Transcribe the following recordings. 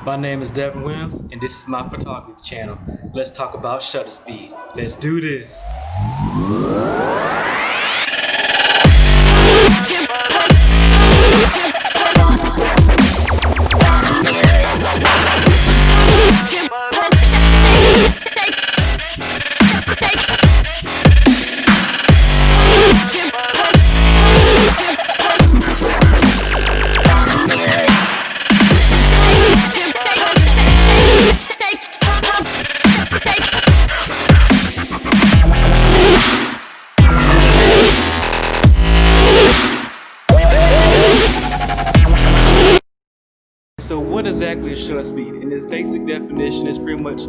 My name is Devin Williams, and this is my photography channel. Let's talk about shutter speed. Let's do this. So what exactly is shutter speed? In its basic definition, it's pretty much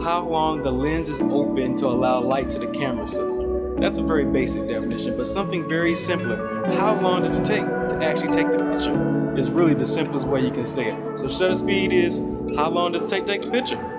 how long the lens is open to allow light to the camera sensor. That's a very basic definition, but something very simpler. How long does it take to actually take the picture? It's really the simplest way you can say it. So shutter speed is how long does it take to take the picture?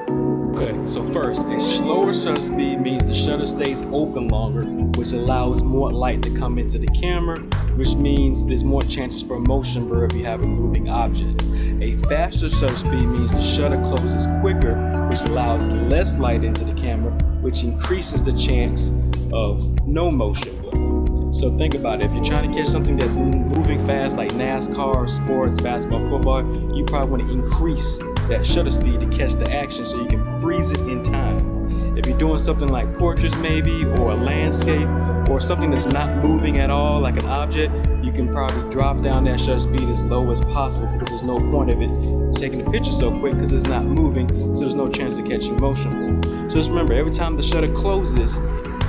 Okay, so first, a slower shutter speed means the shutter stays open longer, which allows more light to come into the camera, which means there's more chances for motion blur if you have a moving object. A faster shutter speed means the shutter closes quicker, which allows less light into the camera, which increases the chance of no motion blur. So think about it, if you're trying to catch something that's moving fast like NASCAR, sports, basketball, football, you probably want to increase that shutter speed to catch the action so you can freeze it in time. If you're doing something like portraits maybe, or a landscape, or something that's not moving at all like an object, you can probably drop down that shutter speed as low as possible because there's no point of it taking the picture so quick because it's not moving, so there's no chance of catching motion. So just remember, every time the shutter closes,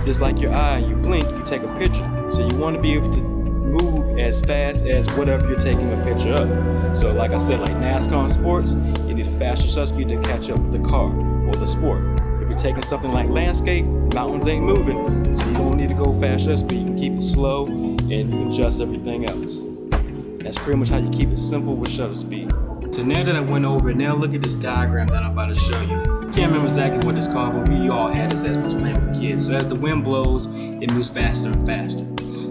just like your eye, you blink, you take a picture. So you want to be able to move as fast as whatever you're taking a picture of. So like I said, like NASCAR and sports, you need a faster shutter speed to catch up with the car or the sport. If you're taking something like landscape, mountains ain't moving, so you don't need to go fast shutter speed. You can keep it slow and you can adjust everything else. That's pretty much how you keep it simple with shutter speed. So now that I went over it, now look at this diagram that I'm about to show you. Can't remember exactly what it's called, but we all had this as we was playing with kids. So as the wind blows, it moves faster and faster.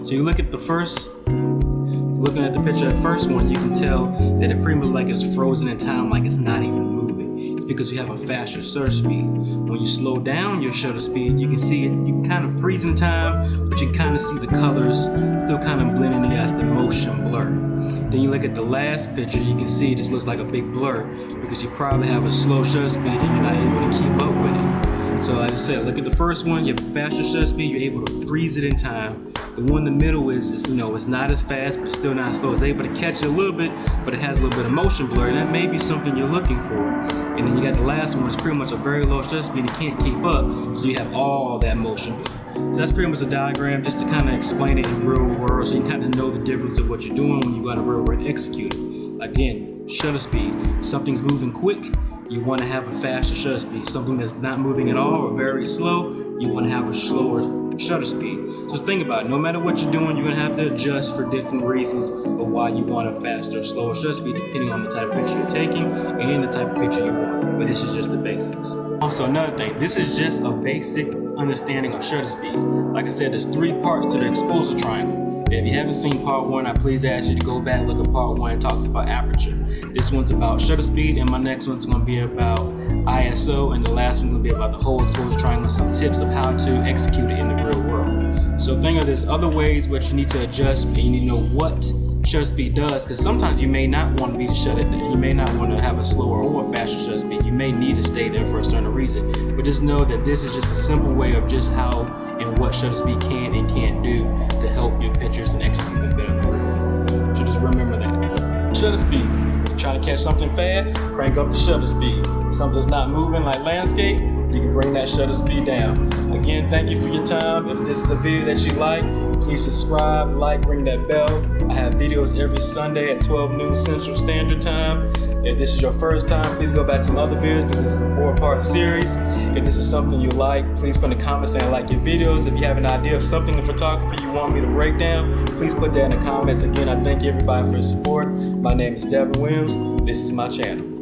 So you look at the first, looking at the picture, the first one, you can tell that it pretty much like it's frozen in time, like it's not even moving. It's because you have a faster shutter speed. When you slow down your shutter speed, you can see it, you can kind of freeze in time, but you can kind of see the colors still kind of blending in as the motion blur. Then you look at the last picture, you can see it just looks like a big blur because you probably have a slow shutter speed and you're not able to keep up with it. So like I said, look at the first one, you have a faster shutter speed, you're able to freeze it in time. The one in the middle is it's not as fast, but it's still not as slow. It's able to catch it a little bit, but it has a little bit of motion blur, and that may be something you're looking for. And then you got the last one, it's pretty much a very low shutter speed, and it can't keep up, so you have all that motion blur. So that's pretty much a diagram just to kind of explain it in real world, so you kind of know the difference of what you're doing when you go to real world execute it. Again, shutter speed, something's moving quick, you want to have a faster shutter speed. Something that's not moving at all or very slow, you want to have a slower shutter speed. Just think about it, no matter what you're doing, you're gonna have to adjust for different reasons of why you want a faster or slower shutter speed depending on the type of picture you're taking and the type of picture you want. But this is just the basics. Also another thing, this is just a basic understanding of shutter speed. Like I said, there's 3 parts to the exposure triangle. If you haven't seen part 1, I please ask you to go back and look at part 1. It talks about aperture. This one's about shutter speed, and my next one's going to be about ISO, and the last one's going to be about the whole exposure triangle, some tips of how to execute it in the real world. So think of this other ways which you need to adjust, and you need to know what shutter speed does, because sometimes you may not want to be to shut it down. You may not want to have a slower or a faster shutter speed. You may need to stay there for a certain reason. But just know that this is just a simple way of just how and what shutter speed can and can't do to help your pictures and execute them better in the real world. So just remember that. Shutter speed. You're trying to catch something fast, crank up the shutter speed. Something's not moving like landscape, you can bring that shutter speed down. Again, thank you for your time. If this is a video that you like, please subscribe, like, ring that bell. I have videos every Sunday at 12 noon Central Standard Time. If this is your first time, please go back to my other videos because this is a 4-part series. If this is something you like, please put in the comments saying I like your videos. If you have an idea of something in photography you want me to break down, please put that in the comments. Again, I thank everybody for your support. My name is Devin Williams. This is my channel.